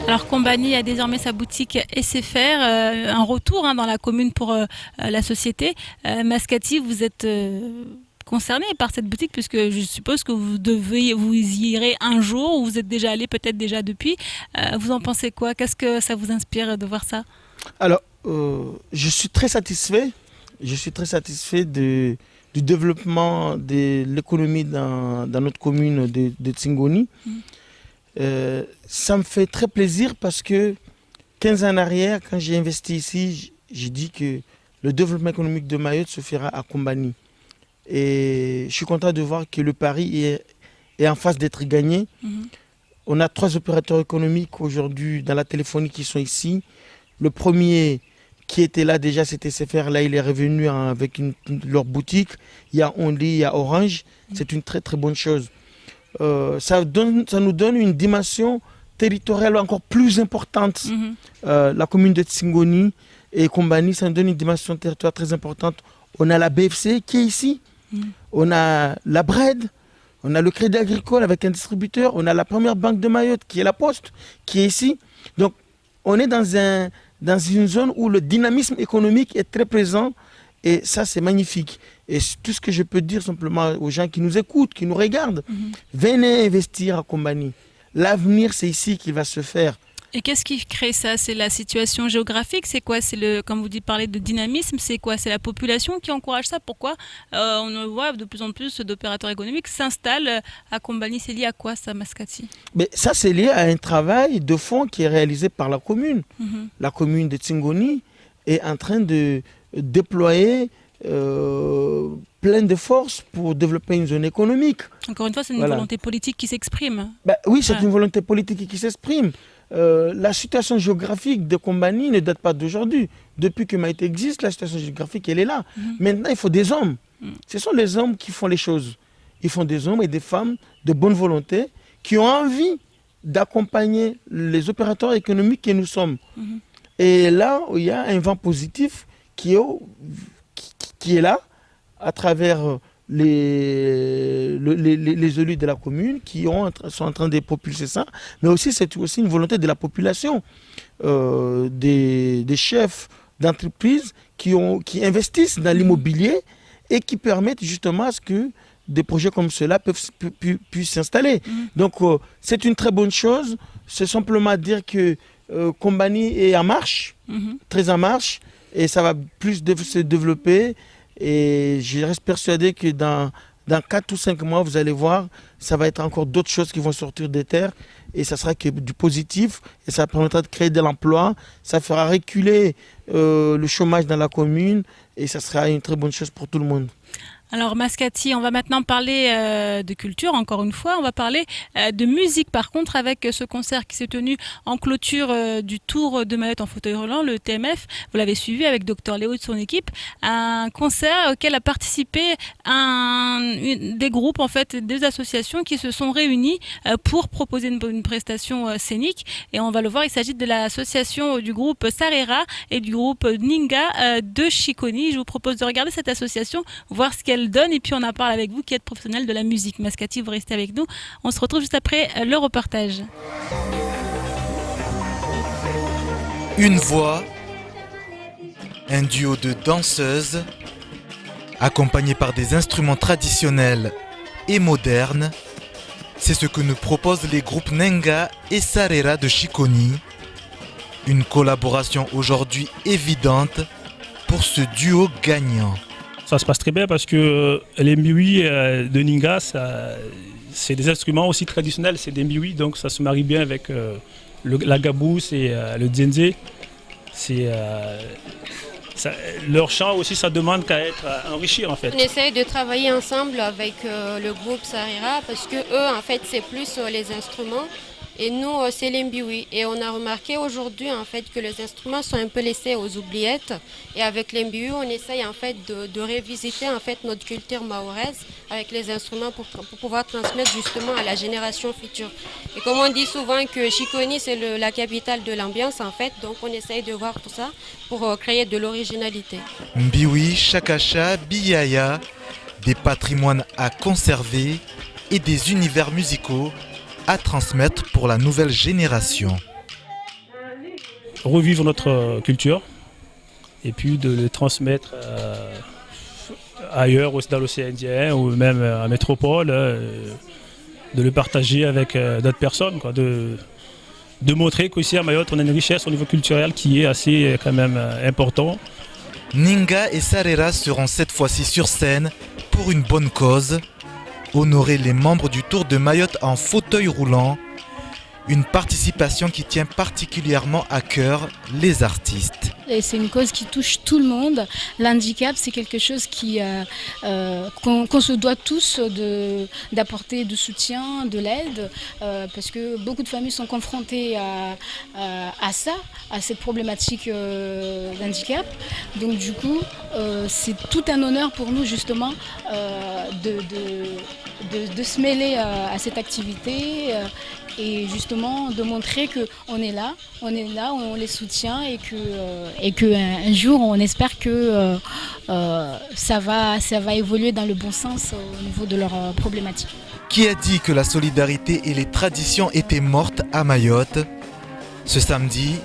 Alors Combani a désormais sa boutique SFR, un retour dans la commune pour la société. Mascati, vous êtes concerné par cette boutique puisque je suppose que vous y irez un jour ou vous êtes déjà allé peut-être déjà depuis. Vous en pensez quoi? Qu'est-ce que ça vous inspire de voir ça? Alors, je suis très satisfait. Je suis très satisfait du développement de l'économie dans notre commune de Tsingoni. Ça me fait très plaisir parce que 15 ans en arrière, quand j'ai investi ici, j'ai dit que le développement économique de Mayotte se fera à Combani. Et je suis content de voir que le pari est en phase d'être gagné. On a 3 opérateurs économiques aujourd'hui dans la téléphonie qui sont ici. Le premier qui était là déjà, c'était SFR. Là, il est revenu avec leur boutique. Il y a Only, il y a Orange. C'est une très très bonne chose. Ça nous donne une dimension territoriale encore plus importante. La commune de Tsingoni et Combani, ça nous donne une dimension territoriale très importante. On a la BFC qui est ici. On a la BRED, on a le Crédit Agricole avec un distributeur, on a la première banque de Mayotte qui est la Poste, qui est ici. Donc on est dans une zone où le dynamisme économique est très présent et ça c'est magnifique. Et tout ce que je peux dire simplement aux gens qui nous écoutent, qui nous regardent, venez investir à Combani. L'avenir c'est ici qu'il va se faire. Et qu'est-ce qui crée ça? C'est la situation géographique? C'est quoi? C'est comme vous dites, parler de dynamisme, c'est quoi? C'est la population qui encourage ça? Pourquoi on voit de plus en plus d'opérateurs économiques s'installent à Combani? C'est lié à quoi ça, Mascati? Mais ça, c'est lié à un travail de fond qui est réalisé par la commune. La commune de Tsingoni est en train de déployer plein de forces pour développer une zone économique. Encore une fois, c'est une volonté politique qui s'exprime. Oui, c'est une volonté politique qui s'exprime. La situation géographique de Combani ne date pas d'aujourd'hui. Depuis que Mayotte existe, la situation géographique, elle est là. Maintenant, il faut des hommes. Ce sont les hommes qui font les choses. Ils font des hommes et des femmes de bonne volonté qui ont envie d'accompagner les opérateurs économiques que nous sommes. Et là, il y a un vent positif qui est là à travers les élus de la commune qui sont en train de propulser ça, mais aussi c'est aussi une volonté de la population, des chefs d'entreprise qui investissent dans l'immobilier et qui permettent justement à ce que des projets comme cela puissent s'installer. Donc c'est une très bonne chose. C'est simplement dire que Combani est en marche, très en marche, et ça va plus se développer. Et je reste persuadé que dans 4 ou 5 mois, vous allez voir, ça va être encore d'autres choses qui vont sortir des terres. Et ça sera que du positif. Et ça permettra de créer de l'emploi. Ça fera reculer le chômage dans la commune. Et ça sera une très bonne chose pour tout le monde. Alors Mascati, on va maintenant parler de culture, encore une fois. On va parler de musique par contre avec ce concert qui s'est tenu en clôture du Tour de Mayotte en fauteuil roulant, le TMF. Vous l'avez suivi avec Dr Léo et son équipe. Un concert auquel a participé des groupes, en fait, des associations qui se sont réunies pour proposer une prestation scénique. Et on va le voir, il s'agit de l'association du groupe Sarera et du groupe Ninga de Chiconi. Je vous propose de regarder cette association, voir ce qu'elle donne et puis on en parle avec vous qui êtes professionnel de la musique. Mascati, vous restez avec nous. On se retrouve juste après le reportage. Une voix, un duo de danseuses, accompagnés par des instruments traditionnels et modernes. C'est ce que nous proposent les groupes Nenga et Sarera de Chiconi. Une collaboration aujourd'hui évidente pour ce duo gagnant. Ça se passe très bien parce que les mbiwi de Ninga, c'est des instruments aussi traditionnels, c'est des mbiwi, donc ça se marie bien avec la gabousse et le djenzé. Leur chant aussi, ça demande qu'à être enrichi en fait. On essaye de travailler ensemble avec le groupe Sarera parce que eux, en fait, c'est plus les instruments. Et nous, c'est les mbiwi. Et on a remarqué aujourd'hui en fait que les instruments sont un peu laissés aux oubliettes. Et avec les mbiwi, on essaye en fait de revisiter en fait notre culture mahoraise avec les instruments pour pouvoir transmettre justement à la génération future. Et comme on dit souvent que Chiconi c'est la capitale de l'ambiance en fait, donc on essaye de voir tout ça pour créer de l'originalité. Mbiwi, Chakacha, Biyaya, des patrimoines à conserver et des univers musicaux à transmettre pour la nouvelle génération. Revivre notre culture et puis de le transmettre ailleurs, aussi dans l'océan Indien ou même en métropole, de le partager avec d'autres personnes, quoi, de montrer qu'aussi à Mayotte on a une richesse au niveau culturel qui est assez quand même important. Ninga et Sarera seront cette fois-ci sur scène pour une bonne cause. Honorer les membres du Tour de Mayotte en fauteuil roulant, une participation qui tient particulièrement à cœur les artistes. Et c'est une cause qui touche tout le monde. L'handicap, c'est quelque chose qu'on se doit tous d'apporter de soutien, de l'aide, parce que beaucoup de familles sont confrontées à ça, à cette problématique d'handicap. Donc du coup, c'est tout un honneur pour nous justement de se mêler à cette activité et justement de montrer qu'on est là, on les soutient et qu'un jour on espère que ça va évoluer dans le bon sens au niveau de leurs problématiques. Qui a dit que la solidarité et les traditions étaient mortes à Mayotte? Ce samedi,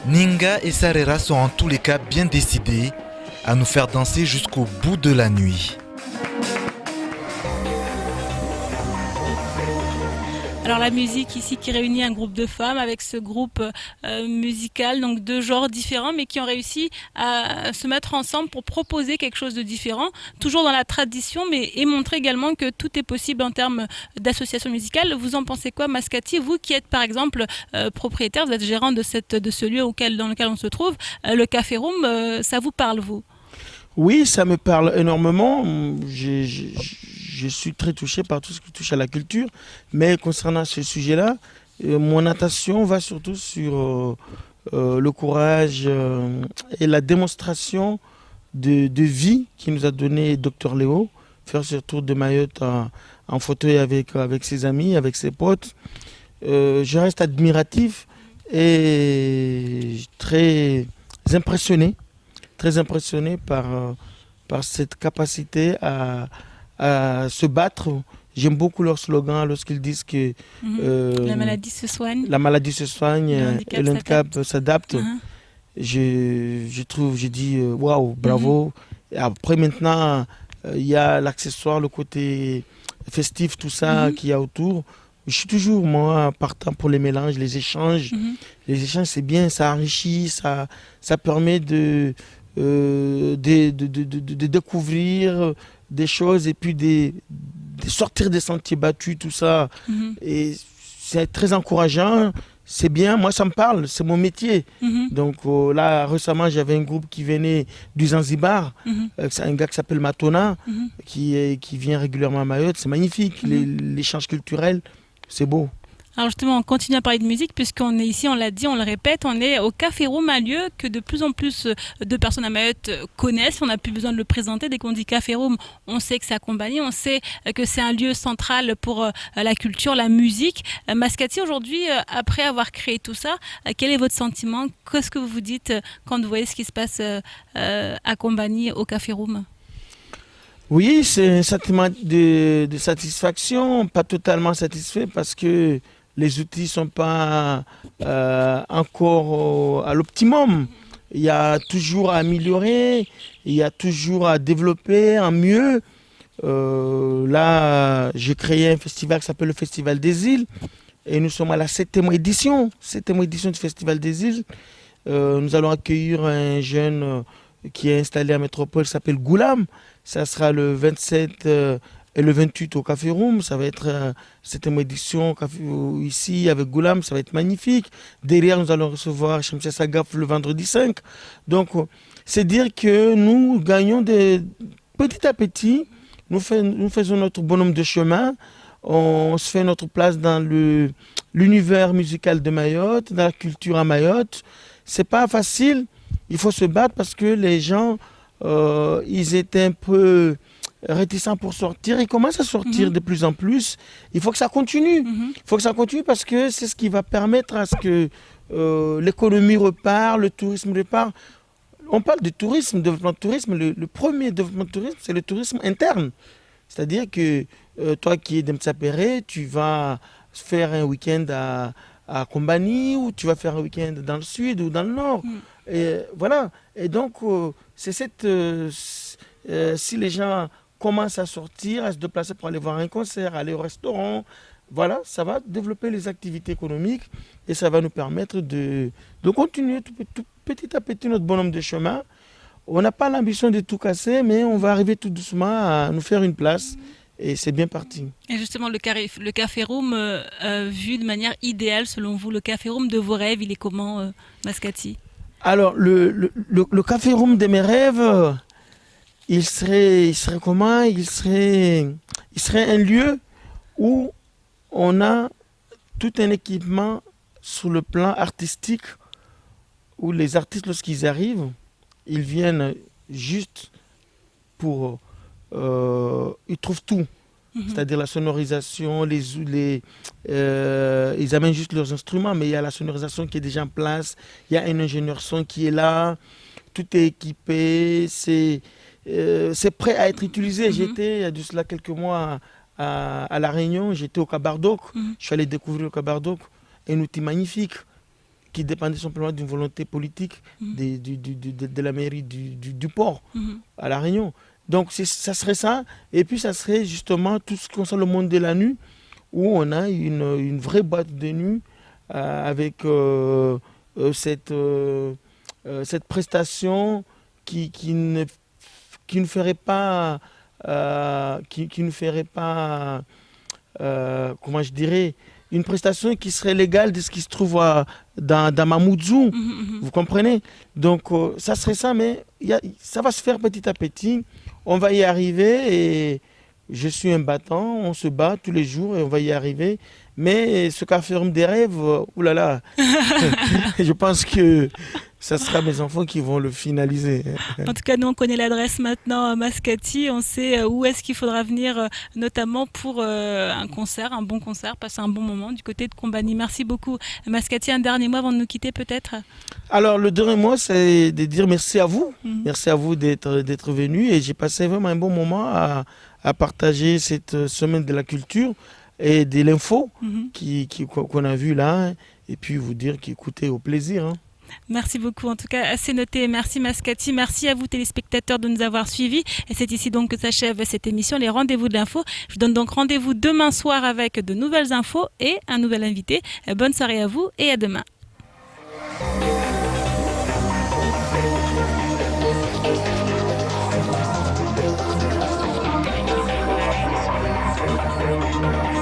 Ninga et Sarera sont en tous les cas bien décidés à nous faire danser jusqu'au bout de la nuit. Alors la musique ici qui réunit un groupe de femmes avec ce groupe musical, donc deux genres différents mais qui ont réussi à se mettre ensemble pour proposer quelque chose de différent, toujours dans la tradition et montrer également que tout est possible en termes d'association musicale. Vous en pensez quoi, Mascati, vous qui êtes par exemple propriétaire, vous êtes gérant de ce lieu dans lequel on se trouve, le Café Room, ça vous parle vous? Oui, ça me parle énormément. Je suis très touché par tout ce qui touche à la culture. Mais concernant ce sujet-là, mon attention va surtout sur le courage et la démonstration de vie qui nous a donné Dr Léo. Faire ce tour de Mayotte en fauteuil avec ses amis, avec ses potes. Je reste admiratif et très impressionné par cette capacité à se battre. J'aime beaucoup leur slogan lorsqu'ils disent que la maladie se soigne. La maladie se soigne et le handicap s'adapte. Je dis waouh, bravo. Et après maintenant, il y a l'accessoire, le côté festif, tout ça qu'il y a autour. Je suis toujours, moi, partant pour les mélanges, les échanges. Les échanges, c'est bien, ça enrichit, ça permet de de découvrir des choses et puis de sortir des sentiers battus, tout ça. Et c'est très encourageant. C'est bien, moi ça me parle, c'est mon métier. Donc là, récemment, j'avais un groupe qui venait du Zanzibar. C'est un gars qui s'appelle Matona, qui vient régulièrement à Mayotte. C'est magnifique, l'échange culturel, c'est beau. Alors justement, on continue à parler de musique puisqu'on est ici, on l'a dit, on le répète, on est au Café Room, un lieu que de plus en plus de personnes à Mayotte connaissent. On n'a plus besoin de le présenter. Dès qu'on dit Café Room, on sait que c'est à Combani, on sait que c'est un lieu central pour la culture, la musique. Mascati, aujourd'hui, après avoir créé tout ça, quel est votre sentiment? Qu'est-ce que vous vous dites quand vous voyez ce qui se passe à Combani, au Café Room? Oui, c'est un sentiment de satisfaction, pas totalement satisfait parce que les outils ne sont pas encore à l'optimum. Il y a toujours à améliorer, il y a toujours à développer en mieux. Là, j'ai créé un festival qui s'appelle le Festival des Îles et nous sommes à la 7e édition du Festival des Îles. Nous allons accueillir un jeune qui est installé à Métropole, qui s'appelle Goulam. Ça sera le 27 et le 28 au Café Room. Ça va être cette édition ici avec Goulam. Ça va être magnifique. Derrière, nous allons recevoir Shamsia Sagaf le vendredi 5. Donc, c'est dire que nous gagnons petit à petit. Nous faisons notre bonhomme de chemin. On se fait notre place dans l'univers musical de Mayotte, dans la culture à Mayotte. C'est pas facile. Il faut se battre parce que les gens, ils étaient un peu réticents pour sortir. Ils commencent à sortir de plus en plus. Il faut que ça continue. Il faut que ça continue parce que c'est ce qui va permettre à ce que l'économie repart, le tourisme repart. On parle de tourisme, développement de tourisme. Le premier développement de tourisme, c'est le tourisme interne. C'est-à-dire que toi qui es d'Mtsapéré, tu vas faire un week-end à Combani ou tu vas faire un week-end dans le sud ou dans le nord. Et voilà. Et donc, c'est si les gens commencent à sortir, à se déplacer pour aller voir un concert, aller au restaurant, voilà, ça va développer les activités économiques et ça va nous permettre de continuer tout petit à petit notre bonhomme de chemin. On n'a pas l'ambition de tout casser, mais on va arriver tout doucement à nous faire une place. Et c'est bien parti. Et justement, le Café Room, vu de manière idéale, selon vous, le Café Room de vos rêves, il est comment, Mascati? Alors, le Café Room de mes rêves, il serait comment? Il serait un lieu où on a tout un équipement sur le plan artistique, où les artistes, lorsqu'ils arrivent, ils viennent juste pour... ils trouvent tout. C'est-à-dire la sonorisation, ils amènent juste leurs instruments, mais il y a la sonorisation qui est déjà en place, il y a un ingénieur son qui est là, tout est équipé, c'est prêt à être utilisé. J'étais, il y a de cela quelques mois, à La Réunion, j'étais au Cabardoc, je suis allé découvrir le Cabardoc, un outil magnifique qui dépendait simplement d'une volonté politique de la mairie du port à La Réunion. Donc ça serait ça, et puis ça serait justement tout ce qui concerne le monde de la nuit, où on a une vraie boîte de nuit avec cette prestation qui ne ferait pas, comment je dirais, une prestation qui serait légale de ce qui se trouve dans Mamoudzou, vous comprenez? Donc ça serait ça, mais ça va se faire petit à petit. On va y arriver et je suis un battant, on se bat tous les jours et on va y arriver. Mais ce Café Room des rêves, oulala, je pense que ça sera mes enfants qui vont le finaliser. En tout cas, nous, on connaît l'adresse maintenant à Mascati. On sait où est-ce qu'il faudra venir, notamment pour un concert, un bon concert, passer un bon moment du côté de Combani. Merci beaucoup. Mascati, un dernier mot avant de nous quitter peut-être? Alors, le dernier mot, c'est de dire merci à vous. Merci à vous d'être venu. Et j'ai passé vraiment un bon moment à partager cette semaine de la culture et de l'info qu'on a vu là. Et puis vous dire qu'écoutez au plaisir. Merci beaucoup, en tout cas assez noté. Merci Mascati, merci à vous téléspectateurs de nous avoir suivis. Et c'est ici donc que s'achève cette émission, les rendez-vous de l'info. Je vous donne donc rendez-vous demain soir avec de nouvelles infos et un nouvel invité. Bonne soirée à vous et à demain. Mayotte.